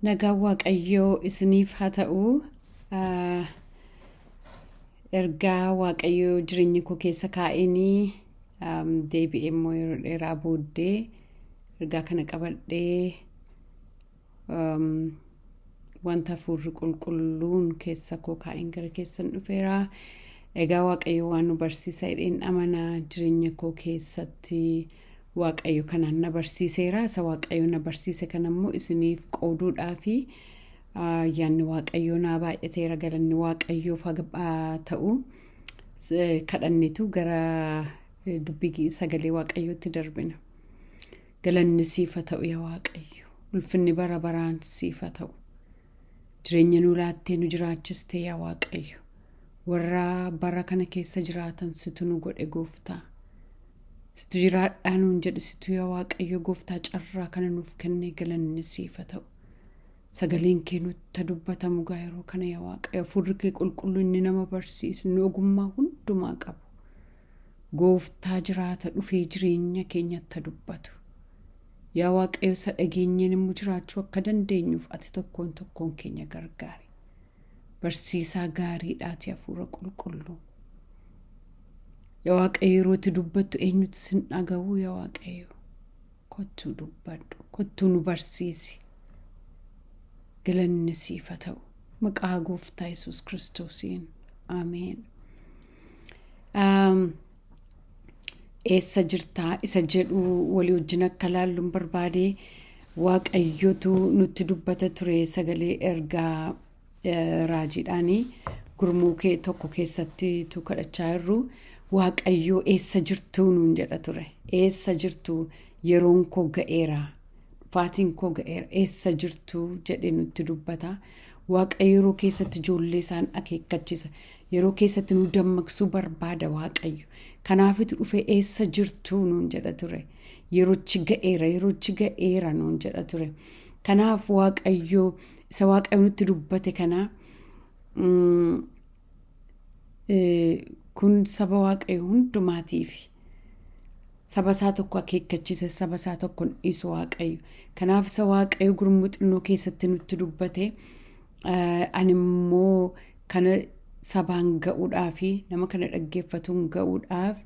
Nagaa Waaqayyoo isiniif haa ta'u. Ergaa Waaqayyoo jireenya koo keessa kaa'anii deebi'ee immoo yeroo dheeraa booddee ergaa kana qabadhee wanta Hafuurri Qulqulluun keessa koo kaa'een gara keessan dhufeera. Egaa Waaqayyoo waan nu barsiisa jedheen amanaa jireenya koo keessatti Waaqayyo kanaan na barsiiseera. Isa Waaqayyo na barsiise kanammoo isiniif qooduudhaafi yaanni Waaqayyo naa baay'ateera. Galanni Waaqayyoof haa ta'u. Kadhanneetu gara dubbii sagalee Waaqayyootti darbina. Galanni siif haa ta'u yaa Waaqayyo. Ulfinni bara baraan siif haa ta'u. Jireenya nu laattee nu jiraachiste yaa Waaqayyo. Warra bara kana keessa jiraatan situ nu godhe Gooftaa. Situ jiraadhaa nuun jedhe situ yaa Waaqayyo Gooftaa carraa kana nuuf kenne. Galanni siif haa ta'u. Sagaleen kee nutti dubbatamu gaa yeroo kana yaa Waaqayyo. Hafuurri kee qulqulluun inni nama barsiisu inni ogummaa hundumaa qabu. Gooftaa jiraata dhufee jireenya keenyatti dubbatu. Yaa Waaqayyo isa dhageenyeen immoo jiraachuu akka dandeenyuuf ati tokkoon tokkoon keenya gargaari. Barsiisaa gaariidhaati Hafuura Qulqulluu. Yaa Waaqayyo yeroo itti dubbattu eenyutu sin dhaga'u yaa Waaqayyo. Kottuu dubbadhu. Kottuu nu barsiisi. Galanni siif haa ta'u. Maqaa Gooftaa Yesuus Kiristoosiin. Ameen. Eessa jirtaa isa jedhu walii wajjin akka laalluun barbaade Waaqayyotu nutti dubbata ture sagalee ergaa raajiidhaanii gurmuu kee tokko keessatti tu kadhachaa jirru. Waaqayyoo eessa jirtuu nuun jedha ture. Eessa jirtuu yeroon koo ga'eera. Faatiin koo ga'eera. Eessa jirtuu jedhee nutti dubbata. Waaqayyo yeroo keessatti ijoollee isaan akeekkachiisa. Yeroo keessatti nu dammaqsuu barbaada Waaqayyo. Kanaafitu dhufee eessa jirtuu nuun jedha ture. Yeroochi ga'eera nuun jedha ture. Kanaaf Waaqayyo isa Waaqayyo nutti dubbate kana kun saba Waaqayyo hundumaatiif saba isaa tokko akeekkachiisa saba isaa tokko dhiisu Waaqayyo. Kanaaf isa Waaqayyo gurmuu xinnoo keessatti nutti dubbate ani immoo kana sabaan ga'uudhaafi nama kana dhaggeeffatuun ga'uudhaaf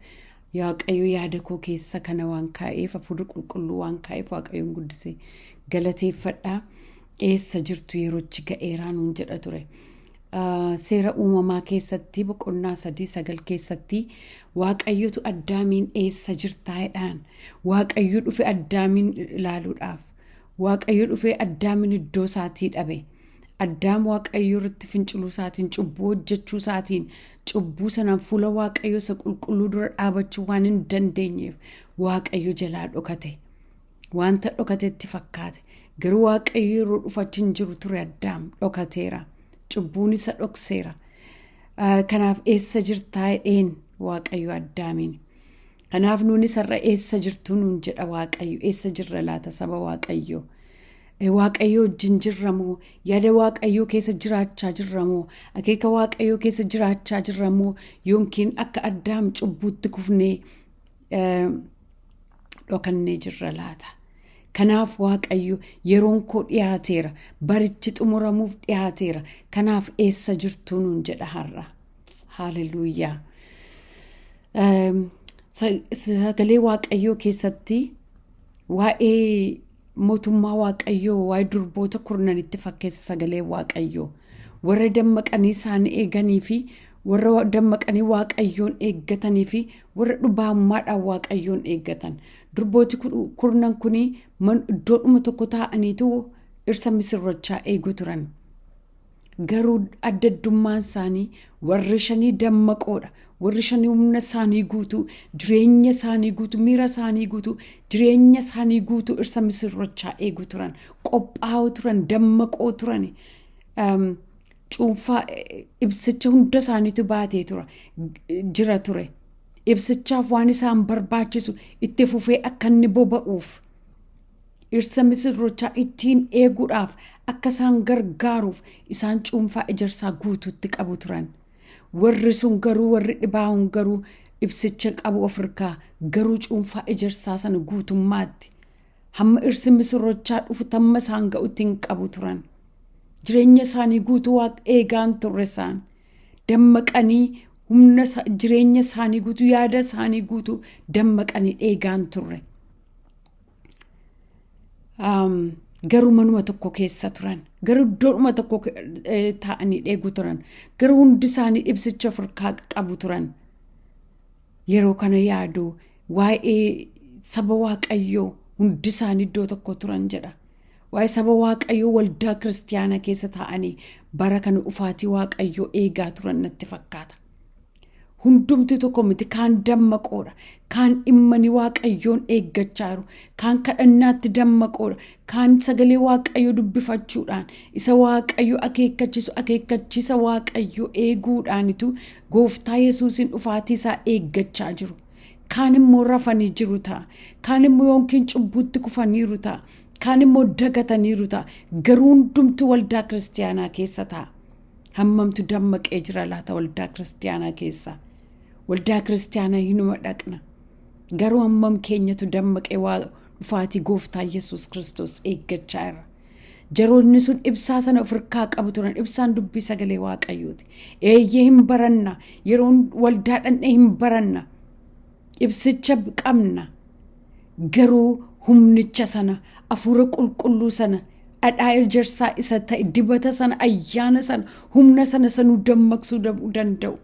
Waaqayyo yaada koo keessa kana waan kaa'eef Hafuurri Qulqulluu waan kaa'eef Waaqayyoon guddisee galateeffadha. Eessa jirtu yeroochi ga'eeraa nuun jedha ture. Seera uumamaa keessatti boqonnaa 3:9 keessatti Waaqayyotu Addaamiin eessa jirtaa jedhaan. Waaqayyo dhufe Addaamiin ilaaluudhaaf. Waaqayyo dhufe Addaamiin iddoo isaatii dhabe. Addaam Waaqayyo irratti finciluu isaatiin cubbuu hojjechuu isaatiin cubbuu sanaan fuula Waaqayyo isa qulqulluu dura dhaabachuu waan hin dandeenyeef Waaqayyo jalaa dhokate. Wanta dhokatetti fakkaate. Garuu Waaqayyo yeroo dhufachiin jiru ture Addaam dhokateera. Cubbuun isa dhokseera. Kanaaf eessa jirtaa jedheen Waaqayyo Addaamiin. Kanaaf nuuni sarara eessa jirtuu nuun jedha Waaqayyo. Eessa jirra laata saba Waaqayyo. Waaqayyo wajjin jirramoo yaada Waaqayyo keessa jiraachaa jirramoo akeeka Waaqayyo keessa jiraachaa jirramoo yookiin akka Addaam cubbuutti kufnee dhokannee jirra laata. Kanaaf Waaqayyo yeroon koo dhiyaateera. Barichi xumuramuuf dhiyaateera. Kanaaf eessa jirtuu nuun jedha har'a. Haalleluuyaa. Sagalee Waaqayyoo keessatti waa'ee mootummaa Waaqayyoo waa'ee durboota kurnanitti fakkeessa sagalee Waaqayyoo. Warra dammaqanii isaan eeganii fi warra dammaqanii Waaqayyoon eeggatanii fi warra dhubaammaadhaan Waaqayyoon eeggatan. Durbooti kurnan kuni iddoodhuma tokko taa'aniitu dhirsa misirrochaa eegu turan. Garuu adda addummaan isaanii warri shanii dammaqoodha. Warri shanii humna isaanii guutuu, jireenya isaanii guutuu, miira isaanii guutuu, jireenya isaanii guutuu dhirsa misirrochaa eegu turan. Qophaa'oo turan, dammaqoo turan. Cuunfaa ibsicha hunda isaaniitu baatee jira ture. Ibsichaaf waan isaan barbaachisu itti fufee akka inni boba'uuf. Dhirsa misirrochaa ittiin eeguudhaaf akka isaan gargaaruuf isaan cuunfaa ejersaa guutuutti qabu turan. Warri sun garuu warri dhibaa'uun garuu ibsicha qabu ofirkaa garuu cuunfaa ejersaa sana guutummaatti hamma dhirsi misirrochaa dhufu tamma isaan ga'utti hin qabu turan. Jireenya isaanii guutuu Waaqa eegaan turre isaan. Dammaqanii humna jireenya isaanii guutuu yaada isaanii guutuu dammaqanii eegaan turre. Garuu manuma tokko keessa turan. Garuu iddoodhuma tokko taa'anii eeguu turan. Garuu hundi isaanii ibsicha ofirraa qabu turan. Yeroo kana yaadu waa'ee saba Waaqayyoo hundi isaanii iddoo tokko turan jedha. Waa'ee saba Waaqayyoo waldaa kiristaanaa keessa taa'anii bara kana dhufaatii Waaqayyoo eegaa turan natti fakkaata. Hundumti tokko miti kaan dammaqoodha. Kaan immanii Waaqayyoon eeggachaa jiru. Kaan kadhannaatti dammaqoodha. Kaan sagalee Waaqayyoo dubbifachuudhaan isa Waaqayyoo akeekkachiisa Waaqayyoo eeguudhaanitu Gooftaa Yesuusin dhufaatii isaa eeggachaa jiru. Kaan immoo rafanii jiru ta'a. Kaan immoo yookiin cubbuutti kufaniiru ta'a. Kaan immoo dagataniiru ta'a. Garuu hundumti waldaa kiristaanaa keessa ta'a. Hammamtu dammaqee jira laata waldaa kiristaanaa keessa? Waldaa kiristaanaa hinuma dhaqna. Garuu hammam keenyatu dammaqee dhufaatii Gooftaa Yesuus Kiristoos eeggachaa jira. Jaroonni sun ibsaa sana ofirraa qabu turan. Ibsaan dubbii sagalee Waaqayyooti. Eeyyee hin baranna. Yeroon waldaa dhandhee hin baranna. Ibsicha qabna. Garuu humnicha sana, hafuura qulqulluu sana, dhadhaa ejersaa isa ta'e, dibata sana, ayyaana sana, humna sana sanuu dammaqsuu danda'u.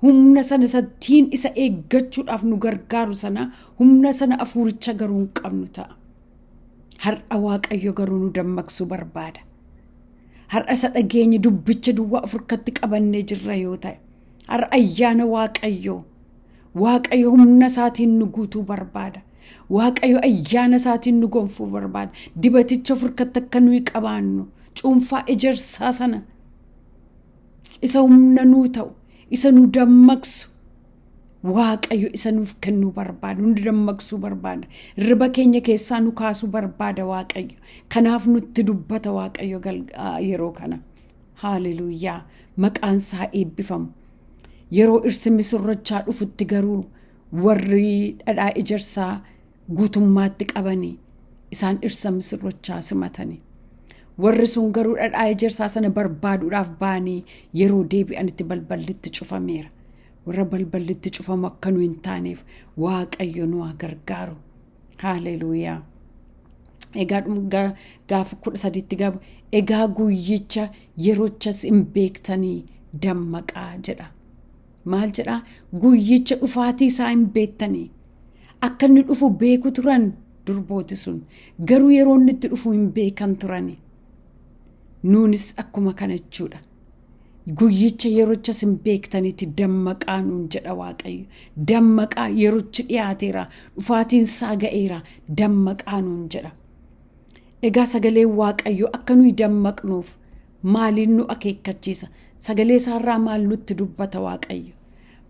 Humna sana sattiin isa eeggachuudhaaf nu gargaaru sana, humna sana hafuuricha garuu hin qabnu ta'a. Har'a Waaqayyo garuu nu dammaqsuu barbaada. Har'a isa dhageenye dubbicha duwwaa ofirratti qabannee jirra yoo ta'e. Har'a ayyaana Waaqayyo humna isaatiin nu guutuu barbaada. Waaqayyo ayyaana isaatiin nu gonfuu barbaada. Dibaticha ofirratti akka nuyi qabaannu, cuunfaa ejersaa sana isa humna nuu ta'u, isa nu dammaqsu, Waaqayyo isa nuuf kennuu barbaada. Nu dammaqsuu barbaada. Riba keenya keessaa nu kaasuu barbaada Waaqayyo. Kanaaf nutti dubbata Waaqayyo yeroo kana. Haaleluyyaa. Maqaan isaa eebbifamu. Yeroo dhirsi misirrochaa dhufutti garuu warri dhadhaa ejersaa guutummaatti qabanii isaan dhirsa misirrochaa simatanii. Warri sun garuu dhadhaa ejersaa sana barbaaduudhaaf ba'anii yeroo deebi'anitti balballitti cufameera. Warra balballitti cufamu akka nu hin taaneef Waaqayyo nu haa gargaaru. Haaleluyyaa. Egaa gaafa 13tti gabu egaa guyyicha yeroochas hin beektanii dammaqaa jedha. Maal jedhaa? Guyyicha dhufaatii isaa hin beektanii. Akka inni dhufu beeku turan durbooti sun. Garuu yeroo inni itti dhufu hin beekan turani. Nuunis akkuma kana jechuudha. Guyyicha yeroochas hin beektanitti dammaqaa nuun jedha Waaqayyo. Dammaqaa yeroochi dhiyaateera. Dhufaatiin isaa ga'eera. Dammaqaa nuun jedha. Egaa sagalee Waaqayyo akka nuyi dammaqnuuf maaliin nu akeekkachiisa? Sagalee isaarraa maal nutti dubbata Waaqayyo?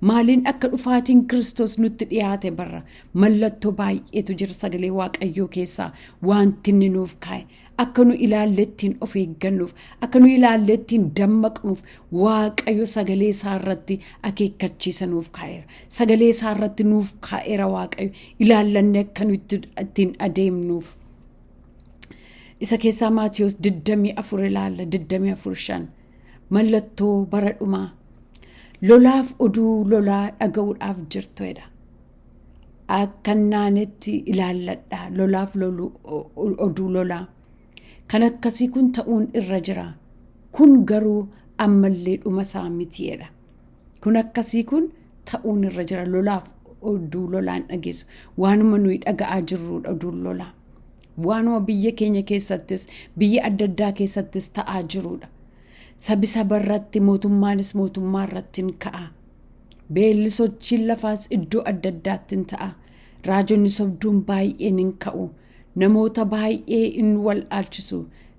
Maaliin akka dhufaatiin Kiristoos nutti dhiyaate barra? Mallattoo baay'eetu jira sagalee Waaqayyoo keessaa. Wanti inni nuuf kaa'e akka nu ilaallettiin of eeggannuuf, akka nu ilaallettiin dammaqnuuf Waaqayyo sagalee isaarratti akeekkachiisa nuuf kaa'eera. Sagalee isaarratti nuuf kaa'eera Waaqayyo. Ilaallannee akka nu ittiin adeemnuuf. Isa keessaa Maatiyos 24 ilaalla. 24:5. Mallattoo bara dhumaa. Lolaaf oduu lolaa dhaga'uudhaaf jirtoedha. Akka naanetti ilaalladha. Lolaaf oduu lolaa. Kan akkasii kun ta'uun irra jira. Kun garuu ammallee dhuma isaa mitiidha. Kun akkasii kun ta'uun irra jira. Lolaaf oduu lolaan dhageessu. Waanuma nuyi dhaga'aa jirrudha oduun lolaa. Waanuma biyya keenya keessattis, biyya adda addaa keessattis ta'aa jirudha. Sabi sabarratti, mootummaanis mootummaa irratti hin ka'a. Beelli sochiin lafaas iddoo adda addaatti hin ta'a. Raajonni sobduun baay'een hin ka'u. Namoota baay'ee in wal'aalchisu.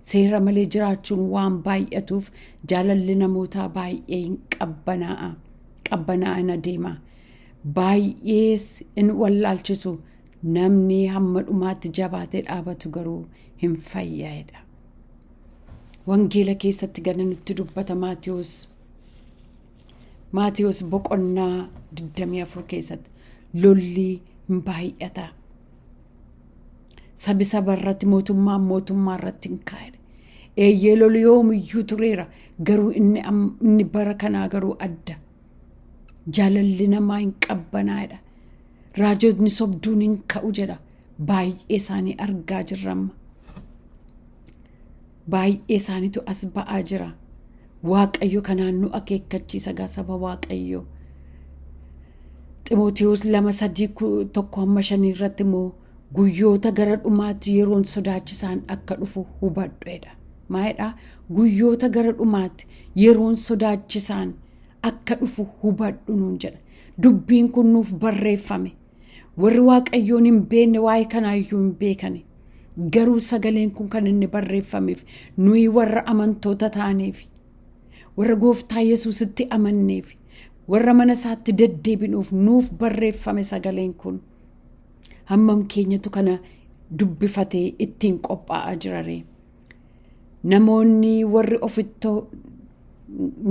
Seera malee jiraachuun waan baay'atuuf jaalalli namoota baay'ee hin qabbanaa'an adeema. Baay'ees in wal'aalchisu. Namni hamma dhumaatti jabaatee dhaabatu garuu hin fayyaa'edha. Wangeela keessatti gana nutti dubbata Maatiyos boqonnaa 24 keessatti lolli hin baay'ata. sabi sabarratti mootummaa irratti hin kaa'e. Eeyyee lolu yoomiyyuu tureera garuu inni bara kanaa garuu adda. Jaalalli namaa hin qabbanaadha. Raajotni sobduun hin ka'u jedha. Baay'ee isaanii argaa jirramma. Baay'ee isaaniitu as ba'aa jira. Waaqayyo kanaan nu akeekkachiisa gaa saba Waaqayyo. Ximootiyoos 2:3-5 irratti immoo guyyoota gara dhumaatti yeroon sodaachisaan akka dhufu hubadhuedha. Maayidhaa guyyoota gara dhumaatti yeroon sodaachisaan akka dhufu hubadhu nuun jedha. Dubbiin kun nuuf barreeffame. Warri Waaqayyoon hin beekne waa'ee kanaayyuu hin beekane. Garuu sagaleen kun kan inni barreeffameef nuyi warra amantoota taaneef, warra Gooftaa Yesuusitti amanneef, warra mana isaatti deddeebinuuf nuuf barreeffame sagaleen kun. Hammam keenyatu kana dubbifatee ittiin qophaa'aa jirare.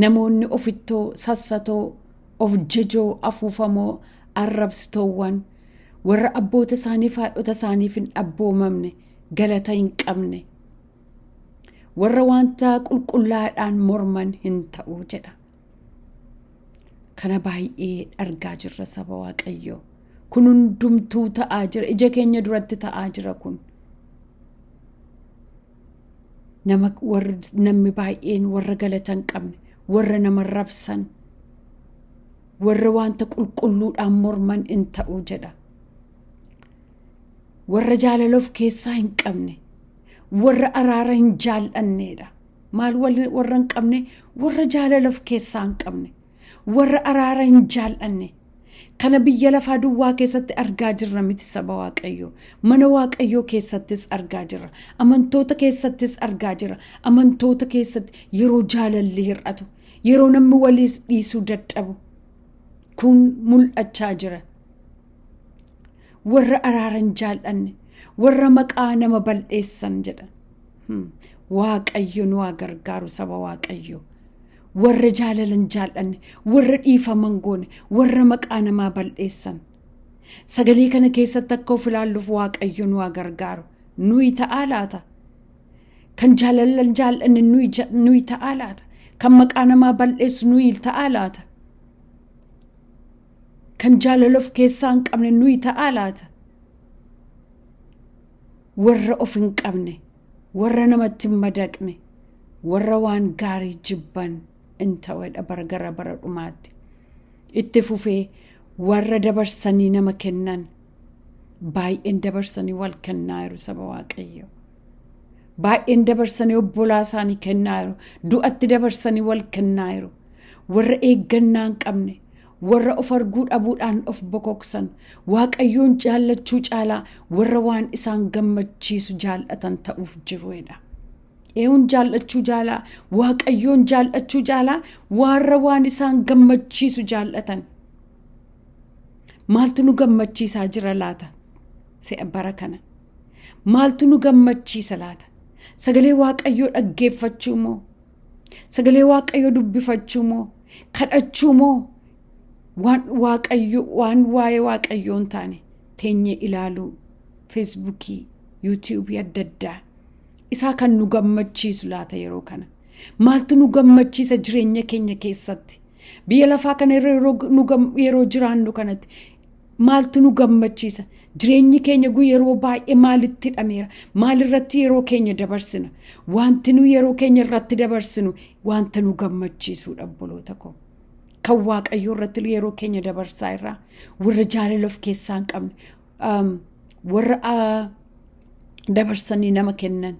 Namoonni ofittoo sassatoo of jajoo afuufamoo arrabsitoowwan warra abboota isaaniif haadhota isaaniif hin abboomamne galata hin qabne warra wanta qulqullaadhaan morman hin ta'uu jedha. Kana baay'ee argaa jirra saba Waaqayyoo. Kun hundumtuu ta'aa jira. Ija keenya duratti ta'aa jira kun. Namni baay'een warra galata hin qabne, warra nama rabsan, warra wanta qulqulluudhaan morman hin ta'uu jedha. Warra jaalala of keessaa hin qabne, warra araara hin jaallanneedha. Maal warra hin qabne? Warra jaalala of keessaa hin qabne, warra araara hin jaallanne. Kana biyya lafaa duwwaa keessatti argaa jirra miti saba Waaqayyoo. Mana Waaqayyoo keessattis argaa jirra. Amantoota keessattis argaa jirra. Amantoota keessatti yeroo jaalalli hir'atu, yeroo namni waliis dhiisuu dadhabu kun mul'achaa jira. Warra araara hin jaallanne, warra maqaa nama balleessan jedha. Waaqayyo nu haa gargaaru saba Waaqayyoo. Warra jaalala hin jaallanne, warra dhiifaman goone, warra maqaa namaa balleessan. Sagalee kana keessatti akka of ilaalluuf Waaqayyo nu haa gargaaru. Nuyi ta'aa laata? Kan jaalala hin jaallanne nuyi ta'aa laata? Kan maqaa namaa balleessu nuyi ta'aa laata? Kan jaalala of keessaa hin qabne nuyi ta'aa laata? Warra of hin qabne, warra namatti hin madaqne, warra waan gaarii jibban in ta'edha bara dhumaatti. Itti fufee warra dabarsanii nama kennan, baay'een dabarsanii wal kennaa jiru saba Waaqayyoo. Baay'een dabarsanii obbolaa isaanii kennaa jiru, du'atti dabarsanii wal kennaa jiru. Warra eeggannaa hin qabne, warra of arguu dhabuudhaan of bokoksan, Waaqayyoon jaallachuu caalaa warra waan isaan gammachiisu jaallatan ta'uuf jiruudha. Eewun jaallachuu jaalaa, Waaqayyoon jaallachuu jaalaa, warra waan isaan gammachiisu jaallatan. Maaltu nu gammachiisaa jira laata? Se'a bara kana. Maaltu nu gammachiisa laata? Sagalee Waaqayyoo dhaggeeffachuu moo? Sagalee Waaqayyoo dubbifachuu moo? Kadhachuu moo? Waan waa'ee Waaqayyoo hin taane teenyee ilaaluu Feesbuukii, Yuutuubii adda addaa. Isaa kan nu gammachiisu laata yeroo kana? Maaltu nu gammachiisa jireenya keenya keessatti? Biyya lafaa kana yeroo jiraannu kanatti maaltu nu gammachiisa? Jireenyi keenya yeroo baay'ee maalitti hidhameera? Maalirratti yeroo keenya dabarsina? Wanti nu yeroo keenya irratti dabarsinu wanta nu gammachiisuudha obboloota koo. Kan Waaqayyoo irratti yeroo keenya dabarsaa irraa warra jaalala of keessaa hin qabne, warra dabarsanii nama kennan,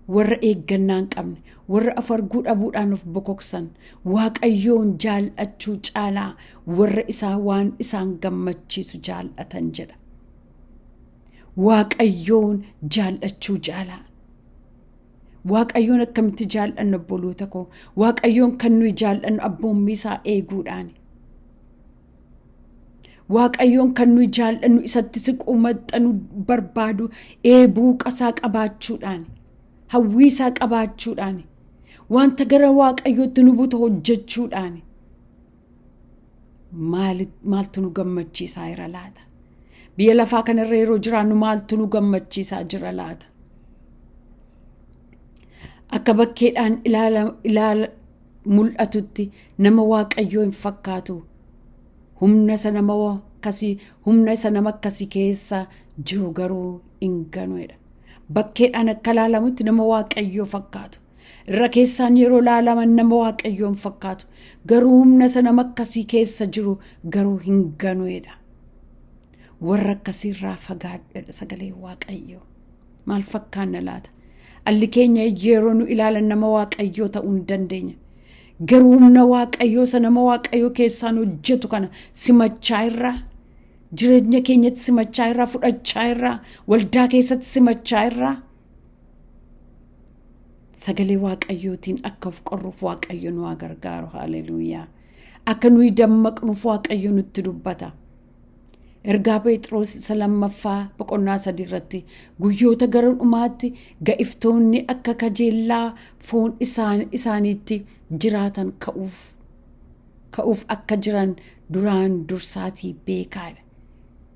warra eeggannaa hin qabne, warra of arguu dhabuudhaan of bokoksan, Waaqayyoon jaallachuu caalaa warra waan isaan gammachiisu jaallatan jedha. Waaqayyoon jaallachuu caalaa. Waaqayyoon akkamitti jaallannu obboloota koo? Waaqayyoon kan nuyi jaallannu abboommii isaa eeguudhaani. Waaqayyoon kan nuyi jaallannu isatti siquu maxxanuu barbaadu eebuu qasaa qabaachuudhaani. Hawwii isaa qabaachuudhaani. Wanta gara Waaqayyootti nu butu hojjechuudhaani. Maaltu nu gammachiisaa jira laata? biyya lafaa kanarra yeroo jiraannu maaltu nu gammachiisaa jira laata? Akka bakkeedhaan ilaala mul'atutti nama Waaqayyoo hin fakkaatu. Humna isa nama akkasii keessa jiru garuu hin ganuudha. Bakkeedhaan akka ilaalamutti nama Waaqayyoo fakkaatu. Irra keessaan yeroo ilaalaman nama Waaqayyoo hin fakkaatu. Garuu humna isa nama akkasii keessa jiru garuu hin ganuudha. Warra akkasiirraa fagaadhaa sagalee Waaqayyoo. Maal fakkaanna laata? Alli keenya yeroo nu ilaalan nama Waaqayyoo ta'uu hin dandeenya. Garuu humna Waaqayyoo isa nama Waaqayyoo keessaan hojjetu kana simachaa irraa, jireenya keenyatti simachaa irraa, fudhachaa irraa, waldaa keessatti simachaa irraa. Sagalee Waaqayyootiin akka of qorruuf Waaqayyo nu gargaaru. Haleluuyaa. Akka nuyi dammaqnuuf Waaqayyo nutti dubbata. Ergaa Phexros isa lammaffaa boqonnaa 3 irratti guyyoota gara dhumaatti ga'iftoonni akka kajeellaa foon isaaniitti jiraatan ka'uuf akka jiran duraan dursaatii beekaadha.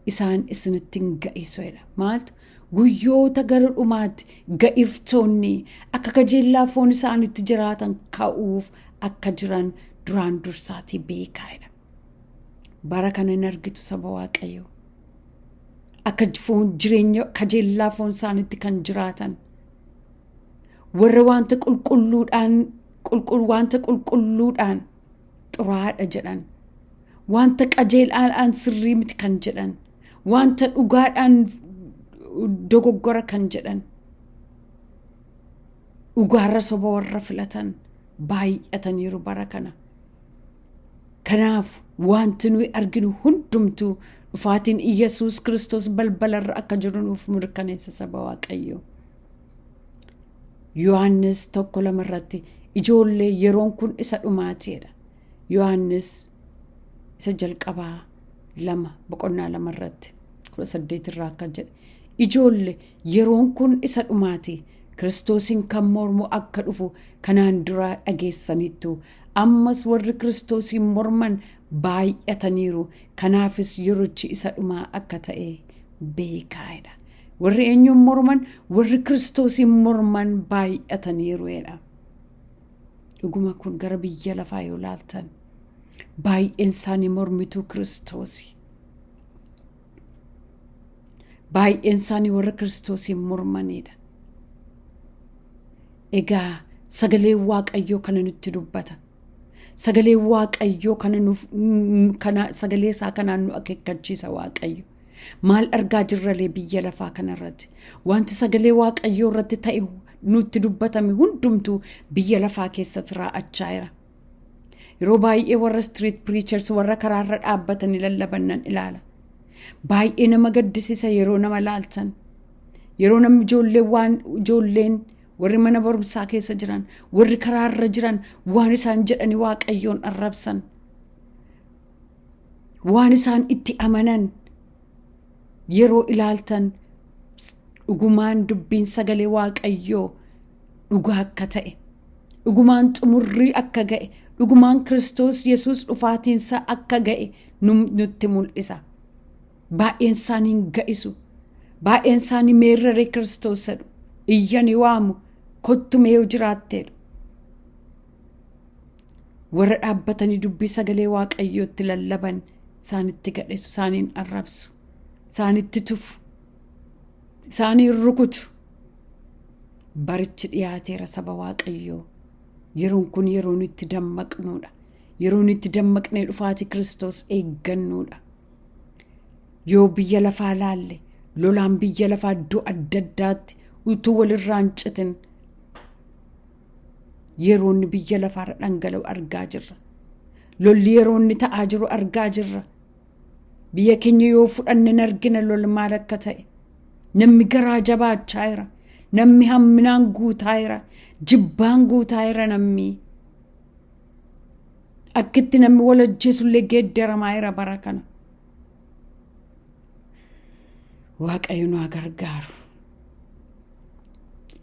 Isaan isinitti hin ga'isuudha. Maaltu? Guyyoota gara dhumaatti ga'iftoonni akka kajeellaa foon isaaniitti jiraatan ka'uuf akka jiran duraan dursaatii beekaadha. Bara kana hin argitu saba Waaqayyoo. Akka jireenya kajeellaa foon isaaniitti kan jiraatan. Warra wanta qulqulluudhaan xuraadha jedhan. Wanta qajeelaadhaan sirrii miti kan jedhan. Wanta dhugaadhaan dogoggora kan jedhan. Dhugaarra soba warra filatan baay'ataniiru bara kana. Kanaaf wanti nuyi arginu hundumtuu dhufaatiin Iyyasuus Kiristoos balbalarra akka jiru nuuf mirkaneessa saba Waaqayyoo. Yohaannis 1:2 irratti ijoollee yeroon kun isa dhumaateedha. Yohaannis isa jalqabaa 2:2 irratti 18 irraa akka jedhe ijoollee yeroon kun isa dhumaate Kiristoosin kan mormu akka dhufu kanaan dura dhageessaniittu. Ammas warri Kiristoosin morman baay'ataniiru. Kanaafis yeroochi isa dhumaa akka ta'e beekaadha. Warri eenyuun morman? Warri Kiristoosin morman baay'ataniiruudha. Dhuguma kun gara biyya lafaa yoo laaltan baay'een isaanii mormituu Kiristoosi. Baay'een isaanii warra Kiristoosin mormanidha. Egaa sagalee Waaqayyoo kana nutti dubbata. Sagalee Waaqayyoo kana sagalee isaa kanaan nu akeekkachiisa Waaqayyo. Maal argaa jirralee biyya lafaa kanarratti? Wanti sagalee Waaqayyoo irratti ta'e nutti dubbatame hundumtuu biyya lafaa keessatti raa'achaa jira. Yeroo baay'ee warra street preachers warra karaarra dhaabbatanii lallabannan ilaala. Baay'ee nama gaddisiisa yeroo nama laaltan. Yeroo namni ijoolleen warri mana barumsaa keessa jiran, warri karaarra jiran waan isaan jedhanii Waaqayyoon arrabsan. Waan isaan itti amanan yeroo ilaaltan dhugumaan dubbiin sagalee Waaqayyoo dhugaa akka ta'e, dhugumaan xumurrii akka ga'e, dhugumaan Kiristoos Yesuus dhufaatiinsa akka ga'e nutti mul'isa. Baay'een isaanii hin ga'isu. Baay'een isaanii meerree Kiristoos jedhu. Iyyanii waamu. Kottu mee jiraatteedha. Warra dhaabbatanii dubbii sagalee Waaqayyootti lallaban isaanitti gadheessu, isaaniin arrabsu, isaanitti tufu, isaaniin rukutu. Barichi dhiyaateera saba Waaqayyoo. Yeroon kun yeroo nutti dammaqnuudha. Yeroo nutti dammaqnee dhufaatii Kiristoos eeggannuudha. Yoo biyya lafaa laalle lolaan biyya lafaa iddoo adda addaatti utuu walirraa hin citin yeroonni biyya lafaarra dhangala'u argaa jirra. Lolli yeroonni ta'aa jiru argaa jirra. Biyya keenya yoo fudhanne argina lol maal akka ta'e. Namni garaa jabaachaa jira. Namni hamminaan guutaa jira. Jibbaan guutaa jira namni. Akkitti namni wal ajjeesullee geeddaramaa jira bara kana. Waaqayyo nu gargaaru.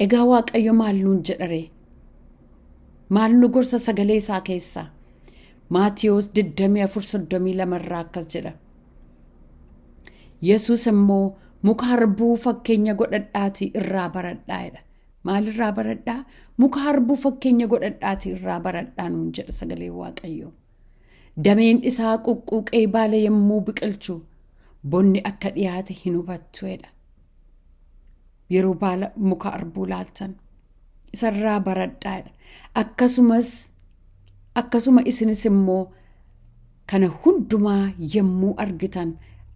Egaa Waaqayyo maal nuun jedharee? Maal nu gorsa sagalee isaa keessaa? Maatiyos 24:32 irraa akkas jedha. Yesuus immoo muka harbuu fakkeenya godhadhaatii irraa baradhaa'edha. Maalirraa baradhaa? Muka harbuu fakkeenya godhadhaatii irraa baradhaa nuun jedha sagalee Waaqayyoo. Dameen isaa quqquuqee baala yommuu biqilchu bonni akka dhiyaate hin hubattuedha. Yeroo baala muka harbuu laaltan isarraa baradhaa'edha. Akkasuma isinis immoo kana hundumaa yommuu argitan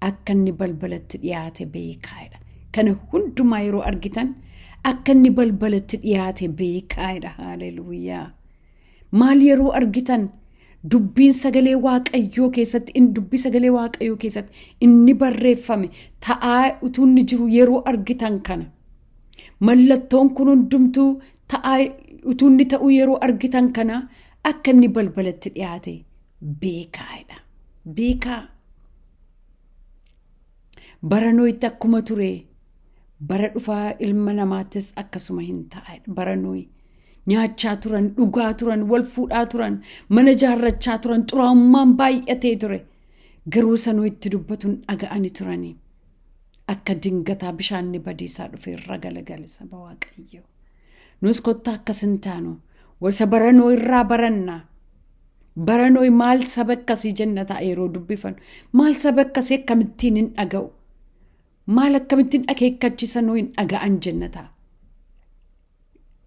akka inni balbalatti dhiyaate beekaadha. Kana hundumaa yeroo argitan akka inni balbalatti dhiyaate beekaadha. Haleluuyaa. Maal yeroo argitan dubbii sagalee Waaqayyoo keessatti inni barreeffame ta'aa utuu inni jiru yeroo argitan kana. Mallattoon kun hundumtuu ta'aa utuu inni ta'u yeroo argitan kana akka inni balbalatti dhiyaate beekaadha. Beekaa. Bara Noohitti akkuma ture bara dhufaa ilma namaattis akkasuma hin ta'edha. Bara Noohi nyaachaa turan, dhugaa turan, wal fuudhaa turan, mana jaarrachaa turan, xuraa'ummaan baay'atee ture. Garuu sanuu itti dubbatuun dhaga'anii turanii. Akka dingataa bishaanni badiisaa dhufe irra galagale saba Waaqayyoo. Nus kottaa akkas hin taanu walsa bara Noohi irraa baranna. Bara Noohi maal saba akkasii jennata yeroo dubbifan maal saba akkasii akkamittiin hin dhaga'u? Maal akkamittiin akeekkachiisa Noohi hin dhaga'an jennata?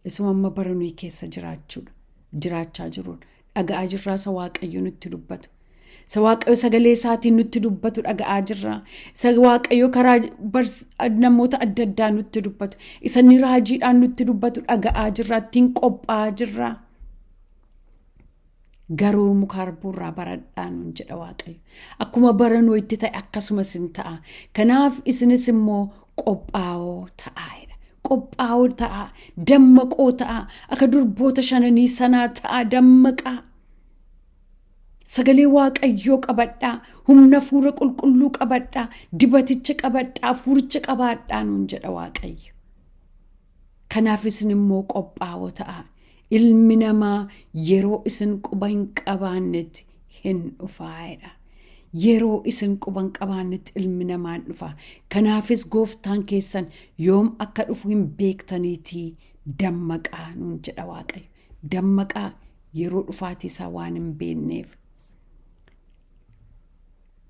Isuma amma bara Noohi keessa jiraachaa jiruun dhaga'aa jirraa isa Waaqayyo nutti dubbatu. Isa Waaqayyo sagalee isaatiin nutti dubbatu dhaga'aa jirraa. Isa Waaqayyo karaa namoota adda addaa nutti dubbatu. Isa inni raajiidhaan nutti dubbatu dhaga'aa jirraa. Ittiin qophaa'aa jirraa. Garuu muka harbuurraa baradhaa nuun jedha Waaqayyo. Akkuma bara Noohitti ta'e akkasumas hin ta'a. Kanaaf isinis immoo qophaa'oo ta'aa. Qophaa'oo ta'aa. Dammaqoo ta'aa. Akka durboota shananii sanaa ta'aa. Dammaqaa. Sagalee Waaqayyoo qabadhaa. Humna hafuura qulqulluu qabadhaa. Dibaticha qabadhaa. Hafuuricha qabaadhaa nuun jedha Waaqayyo. Kanaaf isin immoo qophaa'oo ta'aa. Ilmi namaa yeroo isin quba hin qabaannetti hin dhufaa'edha. Yeroo isin quba hin qabaannetti ilmi namaa hin dhufa. Kanaafis gooftaan keessan yoom akka dhufu hin beektaniitii dammaqaa nuun jedha Waaqayyo. Dammaqaa yeroo dhufaatii isaa waan hin beekneef.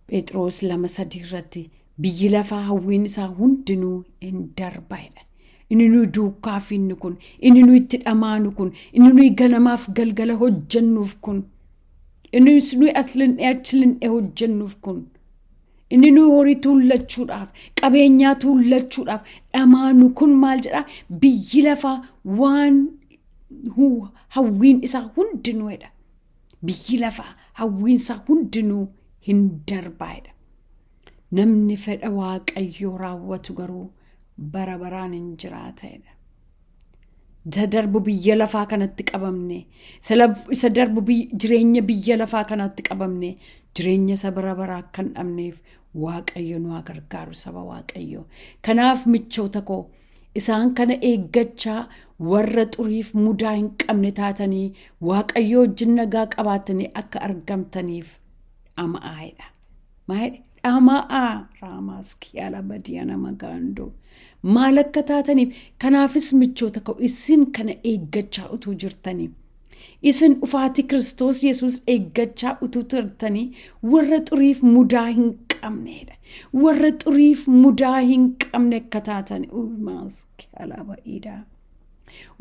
Phexros 2:3 irratti biyyi lafaa hawwiin isaa hundinuu hin darbaa'edha. Inni nuyi duukaaf inni kun, inni nuyi itti dhamaanu kun, inni nuyi ganamaaf galgala hojjennuuf kun, inni nuyi achilin'ee hojjennuuf kun, inni nuyi horii tuullachuudhaaf, qabeenyaa tuullachuudhaaf dhamaanu kun maal jedhaa? Biyyi lafaa waan hawwiin isaa hundinuudha. Biyyi lafaa hawwiin isaa hundinuu hin darbaa'edha. Namni fedha Waaqayyoo raawwatu garuu bara baraan hin jiraatedha. Isa darbu biyya lafaa kanatti qabamne, isa darbu jireenya biyya lafaa kanatti qabamne, jireenya isa bara baraa kan dhabneef Waaqayyo nu haa gargaaru saba Waaqayyo. Kanaaf michoota koo isaan kana eeggachaa warra xuriif mudaa hin qabne taatanii Waaqayyo wajjin nagaa qabaatanii akka argamtaniif dhama'aadha. Maayidha? Dhama'aa Raamaaskii Alabadiyaa Magaandoo. Maal akka taataniif kanaafis michoota koo isin kana eeggachaa utuu jirtanii, isin dhufaatii Kiristoos Yesuus eeggachaa utuu turtanii warra xuriif mudaa hin qabneedha. Warra xuriif mudaa hin qabne akka taatanii Maaskii Alaba'iidhaa.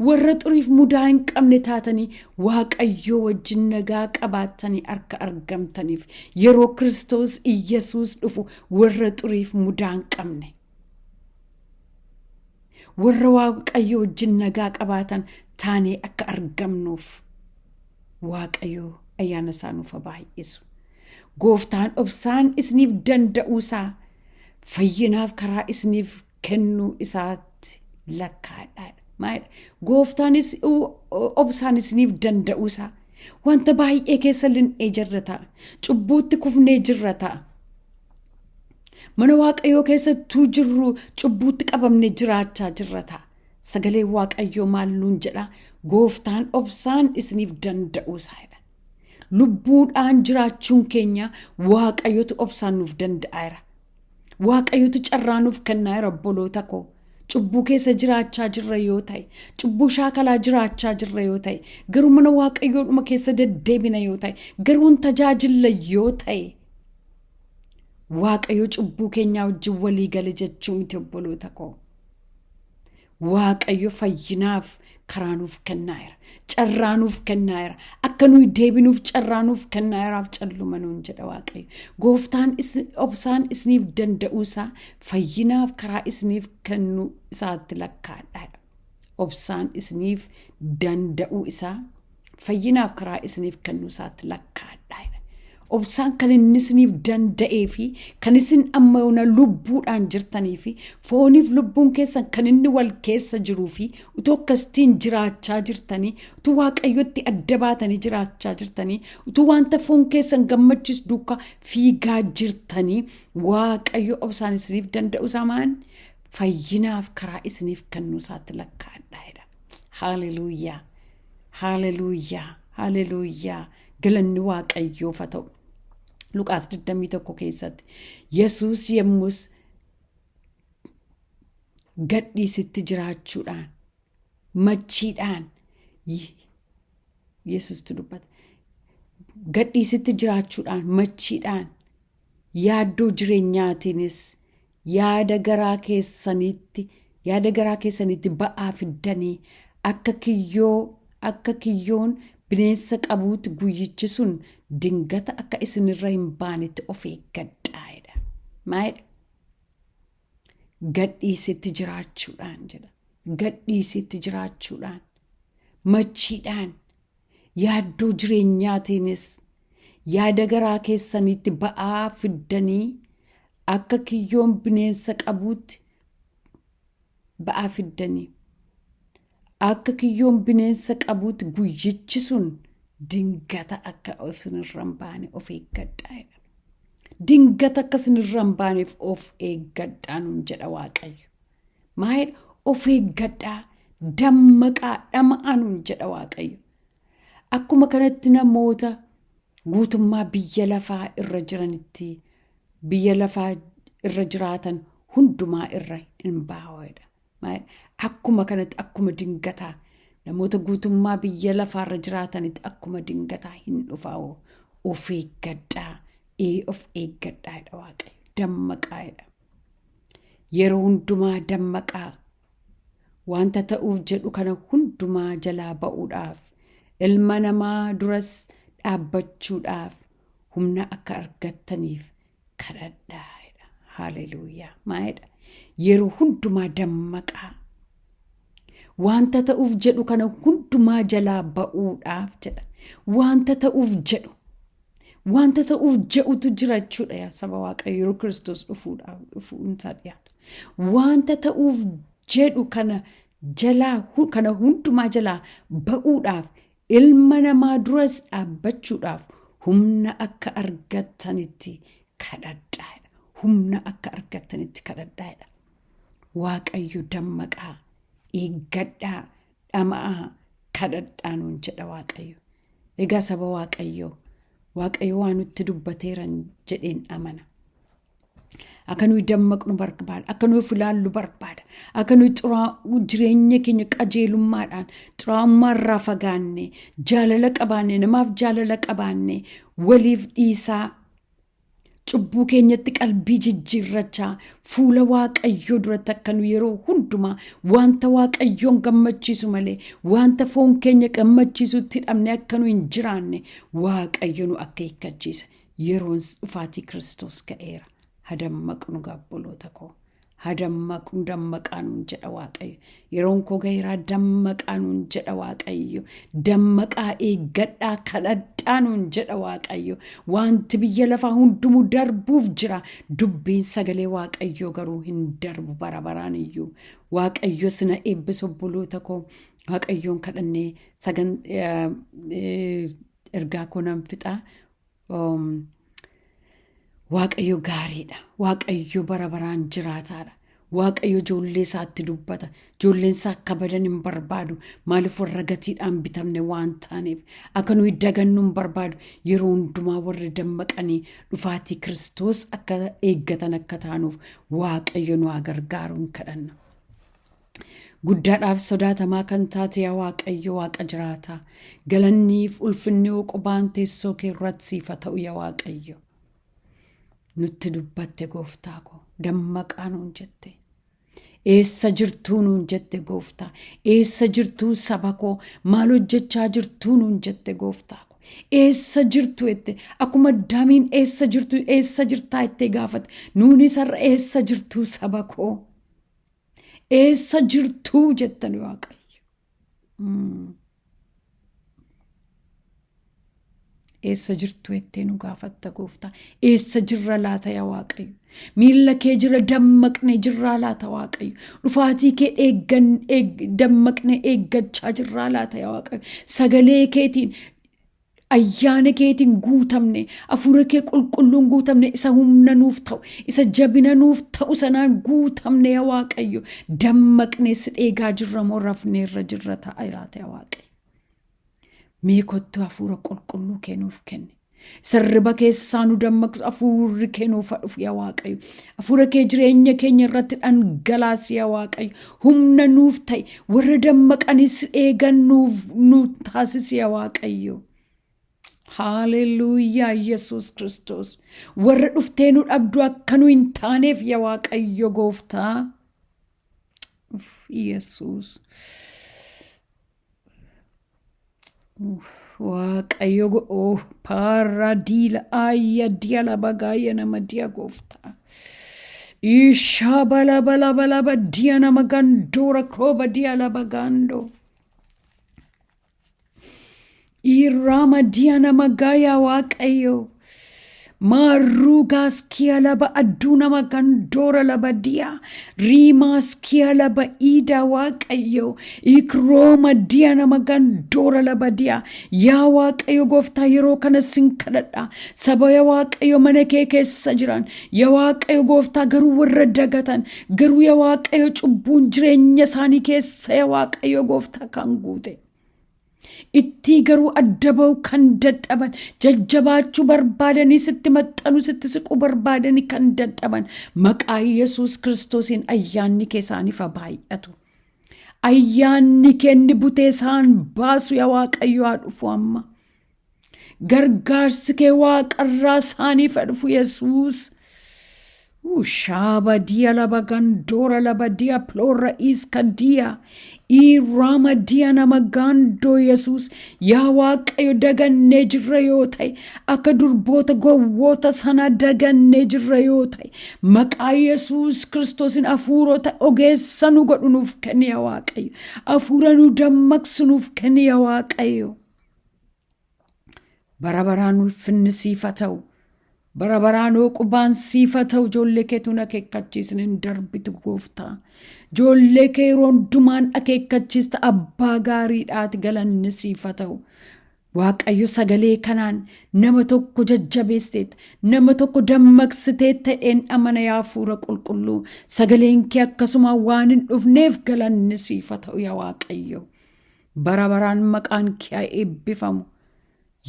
Warra xuriif mudaa hin qabne taatanii Waaqayyoo wajjin nagaa qabaattanii akka argamtaniif yeroo Kiristoos Yesuus dhufu warra xuriif mudaa hin qabne. Warra Waaqayyo wajjin nagaa qabaatan taanee akka argamnuuf Waaqayyo ayyaana isaa nuuf baay'isu. Gooftaan obsaan isiniif danda'uusaa fayyinaaf karaa isiniif kennuu isaatti lakkaa'aadha. Maayidha? Gooftaanis obsaan isiniif danda'uusaa wanta baay'ee keessa lin'ee jirra ta'a. Cubbuutti kufnee jirra ta'a. Mana Waaqayyoo keessattuu jirru cubbuutti qabamne jiraachaa jirra ta'a. Sagalee Waaqayyoo maal nuun jedhaa? Gooftaan obsaan isiniif danda'uusaadha. Lubbuudhaan jiraachuun keenya Waaqayyootu obsaan nuuf danda'eera. waaqayyotu carraanuuf kennaa obboloota koo. Cubbuu keessa jiraachaa jirra yoo ta'e, cubbuu shaakalaa jiraachaa jirra yoo ta'e, garuu mana waaqayyoodhuma keessa deddeebina yoo ta'e, garuu tajaajilla yoo ta'e, waaqayyo cubbuu keenyaa wajjin walii gale jechuu miti obboloota koo. Waaqayyo fayyinaaf karaanuuf kennaaira, carraanuuf kennaaira, akka nuyi deebinuuf carraanuuf kennaairaaf calluma nuun jedha waaqayyo. Gooftaan obsaan isiniif danda'uusaa fayyinaaf karaa isiniif kennu isaatti lakkaadhaadha. Obsaan isiniif danda'uu isaa fayyinaaf karaa isiniif kennu isaatti lakkaadhaadha. Obsaan kan inni isiniif danda'ee fi kan isin amma yoona lubbuudhaan jirtanii fi fooniif lubbuun keessan kan inni wal keessa jiruu fi utuu akkasitiin jiraachaa jirtanii, utuu waaqayyotti adda baatanii jiraachaa jirtanii, utuu wanta foon keessan gammachiisu duukaa fiigaa jirtanii, waaqayyo obsaan isiniif danda'u samaan fayyinaaf karaa isiniif kennu isaatti lakkaadhaadha. Haalleluuyaa, haalleluuyaa, haalleluuyaa. Galanni waaqayyoof haa ta'u. Luqaas 21 keessatti Yesuus yemmus gadhiisitti jiraachuudhaan machiidhaan Yesuustu dubbata. Gadhiisitti jiraachuudhaan machiidhaan yaaddoo jireenyaatiinis yaada garaa keessanitti ba'aa fiddanii akka kiyyoon bineensa qabuutti guyyichi sun dingata akka isinirra hin baanetti of eeggadhaa'edha. Maayidha? Gadhiisitti jiraachuudhaan jedha. Gadhiisitti jiraachuudhaan machiidhaan yaaddoo jireenyaatiinis yaada garaa keessanitti ba'aa fiddanii akka kiyyoon bineensa qabuutti ba'aa fiddanii. Akka kiyyoon bineensa qabuutti guyyichi sun dingata akka isinirra hin baane of eeggadhaa'edha. Dingata akka isinirra hin baaneef of eeggadhaa nuun jedha waaqayyo. Maayidha? Of eeggadhaa, dammaqaa, dhama'aa nuun jedha waaqayyo. Akkuma kanatti namoota guutummaa biyya lafaa irra jiranitti, biyya lafaa irra jiraatan hundumaa irra hin baawedha. Akkuma kanatti akkuma dingataa namoota guutummaa biyya lafaarra jiraatanitti akkuma dingataa hin dhufaa'u. Of eeggadhaa, of eeggadhaadha waaqayyo. Dammaqaadha. Yeroo hundumaa dammaqaa. Wanta ta'uuf jedhu kana hundumaa jalaa ba'uudhaaf, ilma namaa duras dhaabbachuudhaaf humna akka argattaniif kadhadhaadha. Haalleluuyaa. Maayidha? Yeroo hundumaa dammaqaa. Wanta ta'uuf jedhu kana hundumaa jalaa ba'uudhaaf jedha. Wanta ta'uuf jedhutu jira jechuudha saba waaqayyo yeroo Kiristoos dhufuunsaa dhiyaata. Wanta ta'uuf jedhu kana hundumaa jalaa ba'uudhaaf, ilma namaa duras dhaabbachuudhaaf humna akka argattanitti kadhadhaadha. Humna akka argattanitti kadhadhaadha. Waaqayyo dammaqaa, eeggadhaa, dhama'aa, kadhadhaa nuun jedha waaqayyo. Egaa saba waaqayyo waan nutti dubbateeran jedheen amana. Akka nuyi dammaqnu barbaada, akka nuyi filaallu barbaada, akka nuyi jireenya keenya qajeelummaadhaan xuraa'ummaarraa fagaanne, jaalala qabaanne, namaaf jaalala qabaanne, waliif dhiisaa, cubbuu keenyatti qalbii jijjiirrachaa fuula waaqayyoo duratti akka nu yeroo hundumaa wanta waaqayyoon gammachiisu malee wanta foon keenya gammachiisutti hidhamne akka nu hin jiraanne waaqayyo nu akeekkachiisa. Yeroon dhufaatii Kiristoos ga'eera. Hadammaqnu obboloota koo. Hadammaqnu, dammaqaa nuun jedha waaqayyo. Yeroon koo ga'eera, dammaqaa nuun jedha waaqayyo. Dammaqaa, eeggadhaa, kadhadhaa nuun jedha waaqayyo. Wanti biyya lafaa hundumuu darbuuf jira. Dubbiin sagalee waaqayyoo garuu hin darbu bara baraan iyyuu. Waaqayyo sina eebbisa obboloota koo. Waaqayyoon kadhannee ergaa koo nan fixaa. Waaqayyo gaariidha. Waaqayyo bara baraan jiraataadha. Waaqayyo ijoollee isaatti dubbata. Ijoolleen isaa akka badan hin barbaadu. Maaliif warra gatiidhaan bitamne waan taaneef akka nuyi dagannu hin barbaadu. Yeroo hundumaa warri dammaqanii dhufaatii Kiristoos akka eeggatan akka taanuuf Waaqayyo nu haa gargaaru hin kadhanna. Guddaadhaaf sodaatamaa kan taate yaa Waaqayyo Waaqa jiraataa. Galanniif ulfinni qubaan teessoo kee irratti siif haa ta'u yaa Waaqayyo. Nutti dubbatte gooftaa koo. Dammaqaa nuun jette. Eessa jirtuu nuun jette gooftaa. Eessa jirtuu saba koo. Maal hojjechaa jirtuu nuun jette gooftaa koo. Eessa jirtu jette. Akkuma Addaamiin eessa jirtu eessa jirtaa jettee gaafate. Nuunis har'a eessa jirtuu saba koo. Eessa jirtuu jettan Waaqayyo. Eessa jirtu jettee nu gaafatta gooftaa. Eessa jirra laata yaa Waaqayyo. Miilla kee jira dammaqne jirraa laata Waaqayyo. Dhufaatii kee dammaqne eeggachaa jirraa laata yaa Waaqayyo. Sagalee keetiin ayyaana keetiin guutamne, hafuura kee qulqulluun guutamne, isa humna nuuf ta'u, isa jabina nuuf ta'u sanaan guutamne yaa Waaqayyo. Dammaqne si eegaa jirra moo rafneerra jirra ta'a laata yaa Waaqayyo. Mee kottu hafuura qulqulluu kee nuuf kenne. Sirriba keessaa nu dammaqsu hafuurri kee nuuf dhufu yaa Waaqayyo. Hafuura kee jireenya keenya irratti dhangalaasi yaa Waaqayyo. Humna nuuf ta'e warra dammaqanis eegan nu taasisi yaa Waaqayyo. Haaleluyyaa Yesuus Kiristoos. Warra dhuftee nu dhabdu akka nu hin taaneef yaa Waaqayyo gooftaa. Yesuus. Waaqayyo paradila ayya diala bagaya nama dia gooftaa. Isha bala dia nama gandora kroba diala bagando. Irama dia nama gaya Waaqayyo. Marugas kia laba aduna magandora laba dia. Rimas kia laba ida Waaqayyo. Ikroma dia nama gandora laba dia. Ya Waaqayyo gooftaa yeroo kana sin kadhadha. Saba ya Waaqayyo mana kee keessa jiran. Ya Waaqayyo gooftaa garuu warra dagatan. Garuu ya Waaqayyo cubbuun jireenya isaanii keessa ya Waaqayyo gooftaa kan guute. Itti garuu adda ba'u kan dadhaban, jajjabaachuu barbaadanii sitti maxxanu sitti siquu barbaadanii kan dadhaban maqaa Yesuus Kiristoosiin ayyaanni kee isaaniif baay'atu. Ayyaanni kee inni butee isaan baasu yaa Waaqayyo haa dhufu amma. Gargaarsi kee Waaqarraa isaaniif haa dhufu Yesuus. Shaba dia laba gandora laba dia plora iska dia. Irama dia nama gando Yesus. Ya Waaqayyo daganne jirra yoo ta'e akka durboota gowwoota sana daganne jirra yoo ta'e maqaa Yesuus Kiristoosin hafuurota ogeessa nu godhu nuuf kenni yaa Waaqayyo. Hafuura nu dammaqsu nuuf kenni yaa Waaqayyo. Barabaraan ulfinni siif haa ta'u. Barabaraan qubaan siif haa ta'u. Ijoollee keetu akeekkachiisni hin darbitu gooftaa. Ijoollee kee yeroo hundumaan akeekkachiista abbaa gaariidhaati galanni siif haa ta'u. Waaqayyo sagalee kanaan nama tokko jajjabeessiteet, nama tokko dammaqsiteet ta'een amana yaa hafuura qulqulluu. Sagaleen kee akkasuma waan hin dhufneef galanni siif haa ta'u yaa Waaqayyo. Barabaraan maqaan kee haa eebbifamu.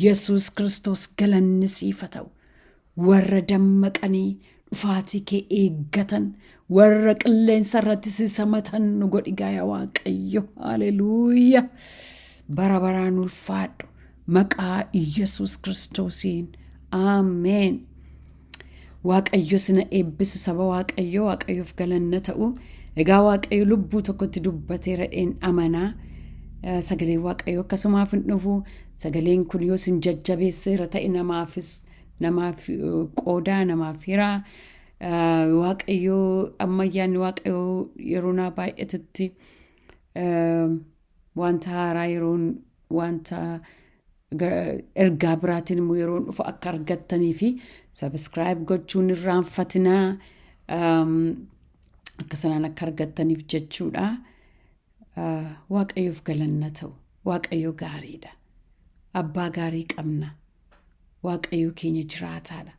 Yesuus Kiristoos galanni siif haa ta'u. Warra dammaqanii dhufaatii kee eeggatan, warra qilleensa irratti sisamatan nu godhi yaa Waaqayyo. Haleluuyaa. Barabaraan ulfaadhu. Maqaa Yesuus Kiristoosiin. Ameen. Waaqayyo sina eebbisu saba Waaqayyo. Waaqayyoof galanna ta'u. Egaa Waaqayyo lubbuu tokkotti dubbateera jedheen amanaa. Sagaleen Waaqayyo akkasumaaf hin dhufu. Sagaleen kun yoo sin jajjabeesseera ta'e namaaf qoodaa namaaf hiraa. Waaqayyo ammayyaanni Waaqayyo yeroo naa baay'atutti wanta haaraa yeroon wanta ergaa biraatiin immoo yeroon dhufu akka argattanii fi subscribe gochuun irraanfatinaa akka sanaan akka argattaniif jechuudha. Waaqayyoof galanna ta'u. Waaqayyo gaariidha. Abbaa gaarii qabna. Waaqayyo keenya jiraataadha.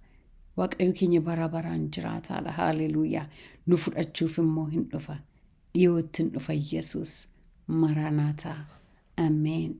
waaqayyo keenya bara baraan jiraataadha. Haleluuyaa. Nu fudhachuuf immoo hin dhufa. Dhiyootti hin dhufa Yesuus. Maranaataa. Ameen.